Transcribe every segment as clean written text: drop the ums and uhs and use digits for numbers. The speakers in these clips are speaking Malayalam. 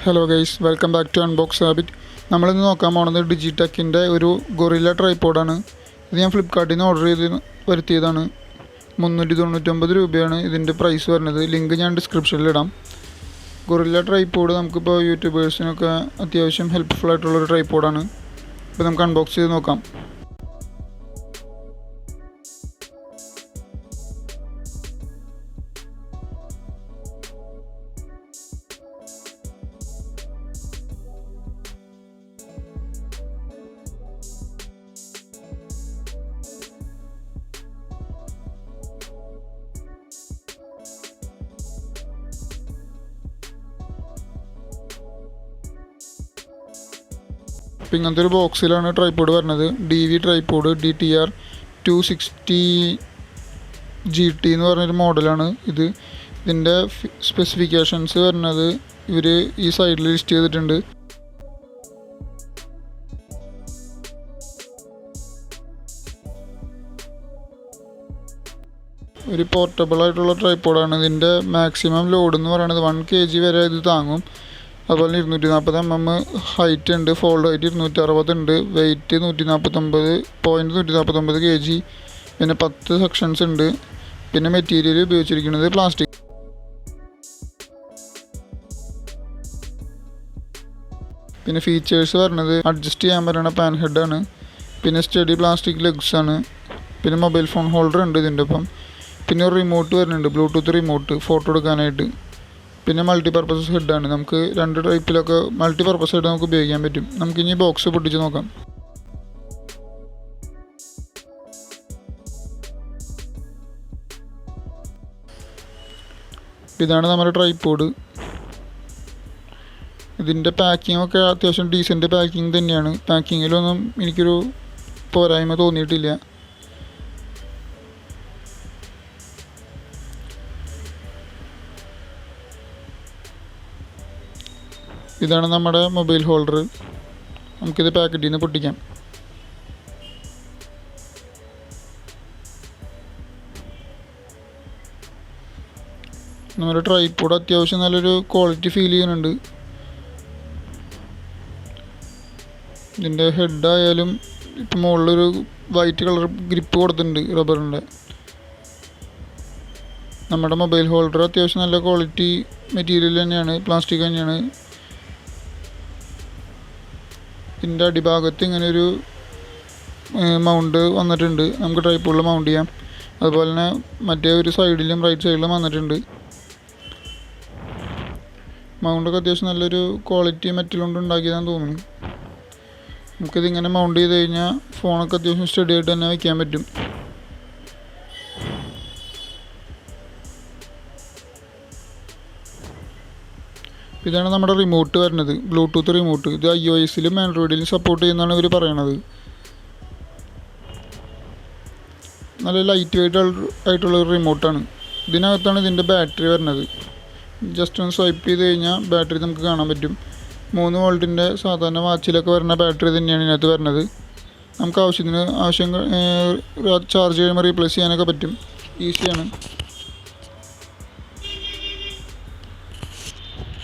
Hello guys, welcome back to Unbox Habit. നമ്മളിന്ന് നോക്കാൻ പോകുന്നത് ഡിജിടെക്കിൻ്റെ ഒരു ഗൊറില്ല ട്രൈപോഡാണ്. ഇത് ഞാൻ ഫ്ലിപ്കാർട്ടിൽ നിന്ന് ഓർഡർ ചെയ്ത് വരുത്തിയതാണ്. 399 രൂപയാണ് ഇതിൻ്റെ പ്രൈസ് വരുന്നത്. ലിങ്ക് ഞാൻ ഡിസ്ക്രിപ്ഷനിലിടാം. ഗൊറില്ല ട്രൈപോഡ് നമുക്കിപ്പോൾ യൂട്യൂബേഴ്സിനൊക്കെ അത്യാവശ്യം ഹെൽപ്ഫുൾ ആയിട്ടുള്ളൊരു ട്രൈപോഡാണ്. ഇപ്പോൾ നമുക്ക് അൺബോക്സ് ചെയ്ത് നോക്കാം. അപ്പോൾ ഇങ്ങനത്തെ ഒരു ബോക്സിലാണ് ട്രൈപോഡ് വരുന്നത്. ട്രൈപോഡ് DTR260GT എന്ന് പറഞ്ഞൊരു മോഡലാണ് ഇത്. ഇതിൻ്റെ സ്പെസിഫിക്കേഷൻസ് വരുന്നത് ഇവർ ഈ സൈഡിൽ ലിസ്റ്റ് ചെയ്തിട്ടുണ്ട്. ഒരു പോർട്ടബിൾ ആയിട്ടുള്ള ട്രൈപോഡാണ്. ഇതിൻ്റെ മാക്സിമം ലോഡ് എന്ന് പറയുന്നത് 1 kg വരെ ഇത് താങ്ങും. അതുപോലെ 240 mm ഹൈറ്റ് ഉണ്ട്, ഫോൾഡ് ഹൈറ്റ് 260 ഉണ്ട്, വെയിറ്റ് 149 kg, പിന്നെ 10 സെക്ഷൻസ് ഉണ്ട്. പിന്നെ മെറ്റീരിയൽ ഉപയോഗിച്ചിരിക്കുന്നത് പ്ലാസ്റ്റിക്. പിന്നെ ഫീച്ചേഴ്സ് വരുന്നത് അഡ്ജസ്റ്റ് ചെയ്യാൻ പറ്റുന്ന പാൻ ഹെഡാണ്, പിന്നെ സ്റ്റഡി പ്ലാസ്റ്റിക് ലെഗ്സ് ആണ്, പിന്നെ മൊബൈൽ ഫോൺ ഹോൾഡർ ഉണ്ട് ഇതിൻ്റെ ഒപ്പം. പിന്നെ ഒരു റിമോട്ട് വരുന്നുണ്ട്, ബ്ലൂടൂത്ത് റിമോട്ട് ഫോട്ടോ എടുക്കാനായിട്ട്. പിന്നെ മൾട്ടിപർപ്പസ് ഹെഡാണ്. നമുക്ക് 2 ടൈപ്പിലൊക്കെ മൾട്ടിപർപ്പസ് ഹെഡ് നമുക്ക് ഉപയോഗിക്കാൻ പറ്റും. നമുക്കിനി ബോക്സ് പൊട്ടിച്ച് നോക്കാം. ഇതാണ് നമ്മുടെ ട്രൈപോഡ്. ഇതിൻ്റെ പാക്കിംഗ് ഒക്കെ അത്യാവശ്യം ഡീസൻറ്റ് പാക്കിംഗ് തന്നെയാണ്. പാക്കിങ്ങിലൊന്നും എനിക്കൊരു പോരായ്മ തോന്നിയിട്ടില്ല. ഇതാണ് നമ്മുടെ മൊബൈൽ ഹോൾഡർ. നമുക്കിത് പാക്കറ്റിൽ നിന്ന് പൊട്ടിക്കാം. നമ്മുടെ ട്രൈപോഡ് അത്യാവശ്യം നല്ലൊരു ക്വാളിറ്റി ഫീൽ ചെയ്യുന്നുണ്ട്. ഇതിൻ്റെ ഹെഡായാലും ഇപ്പം മുകളിലൊരു വൈറ്റ് കളർ ഗ്രിപ്പ് കൊടുത്തിട്ടുണ്ട് റബ്ബറിൻ്റെ. നമ്മുടെ മൊബൈൽ ഹോൾഡർ അത്യാവശ്യം നല്ല ക്വാളിറ്റി മെറ്റീരിയൽ തന്നെയാണ്, പ്ലാസ്റ്റിക് തന്നെയാണ്. ഇതിൻ്റെ അടിഭാഗത്ത് ഇങ്ങനെയൊരു മൗണ്ട് വന്നിട്ടുണ്ട്, നമുക്ക് ട്രൈപോഡിൽ മൗണ്ട് ചെയ്യാം. അതുപോലെ തന്നെ മറ്റേ ഒരു സൈഡിലും റൈറ്റ് സൈഡിലും വന്നിട്ടുണ്ട്. മൗണ്ടൊക്കെ അത്യാവശ്യം നല്ലൊരു ക്വാളിറ്റി മെറ്റൽ കൊണ്ട് ഉണ്ടാക്കിയതാണെന്ന് തോന്നുന്നു. നമുക്കിതിങ്ങനെ മൗണ്ട് ചെയ്ത് കഴിഞ്ഞാൽ ഫോണൊക്കെ അത്യാവശ്യം സ്റ്റഡി ആയിട്ട് തന്നെ വയ്ക്കാൻ പറ്റും. ഇതാണ് നമ്മുടെ റിമോട്ട് വരുന്നത്, ബ്ലൂടൂത്ത് റിമോട്ട്. ഇത് iOS-ലും ആൻഡ്രോയിഡിലും സപ്പോർട്ട് ചെയ്യുന്നതാണ് ഇവർ പറയണത്. നല്ല ലൈറ്റ് വെയിറ്റ് ആയിട്ടുള്ള ഒരു റിമോട്ടാണ്. ഇതിനകത്താണ് ഇതിൻ്റെ ബാറ്ററി വരുന്നത്. ജസ്റ്റ് ഒന്ന് സ്വൈപ്പ് ചെയ്ത് കഴിഞ്ഞാൽ ബാറ്ററി നമുക്ക് കാണാൻ പറ്റും. 3 വോൾട്ടിൻ്റെ സാധാരണ വാച്ചിലൊക്കെ വരുന്ന ബാറ്ററി തന്നെയാണ് ഇതിനകത്ത് വരുന്നത്. നമുക്ക് ആവശ്യം ചാർജ് കഴിയുമ്പോൾ റീപ്ലേസ് ചെയ്യാനൊക്കെ പറ്റും, ഈസിയാണ്.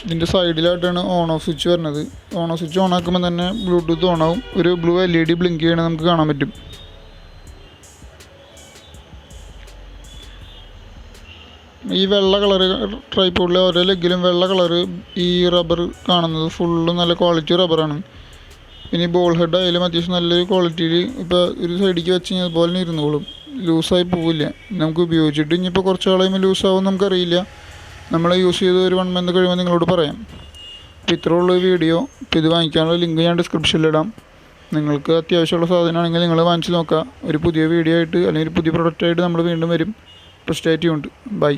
ഇതിൻ്റെ സൈഡിലായിട്ടാണ് ഓൺ ഓഫ് സ്വിച്ച് വരുന്നത്. ഓൺ ഓഫ് സ്വിച്ച് ഓൺ ആക്കുമ്പോൾ തന്നെ ബ്ലൂടൂത്ത് ഓൺ ആവും. ഒരു ബ്ലൂ LED ബ്ലിങ്ക് ചെയ്യണത് നമുക്ക് കാണാൻ പറ്റും. ഈ വെള്ള കളറ് ട്രൈപോഡിലെ ഓരോ ലെഗിലും വെള്ള കളറ് ഈ റബ്ബർ കാണുന്നത് ഫുള്ള് നല്ല ക്വാളിറ്റി റബ്ബറാണ്. പിന്നെ ഈ ബോൾ ഹെഡ് ആയാലും അത്യാവശ്യം നല്ലൊരു ക്വാളിറ്റിയിൽ ഇപ്പോൾ ഒരു സൈഡിലേക്ക് വെച്ച് കഴിഞ്ഞാൽ അതുപോലെ തന്നെ ഇരുന്നോളും, ലൂസായി പോവില്ല. നമുക്ക് ഉപയോഗിച്ചിട്ട് ഇനിയിപ്പോൾ കുറച്ച് കളയുമ്പോൾ ലൂസാവും നമുക്കറിയില്ല. നമ്മൾ യൂസ് ചെയ്ത് ഒരു 1 month കഴിയുമ്പോൾ നിങ്ങളോട് പറയാം. അപ്പോൾ ഇത്രേ ഉള്ളൂ വീഡിയോ. ഇപ്പോൾ ഇത് വാങ്ങിക്കാനുള്ള ലിങ്ക് ഞാൻ ഡിസ്ക്രിപ്ഷനിലിടാം. നിങ്ങൾക്ക് അത്യാവശ്യമുള്ള സാധനമാണെങ്കിൽ നിങ്ങൾ വാങ്ങിച്ച് നോക്കുക. ഒരു പുതിയ വീഡിയോ ആയിട്ട് അല്ലെങ്കിൽ ഒരു പുതിയ പ്രൊഡക്റ്റായിട്ട് നമ്മൾ വീണ്ടും വരും. അപ്പോൾ സ്റ്റേ ട്യൂൺഡ്. ബൈ.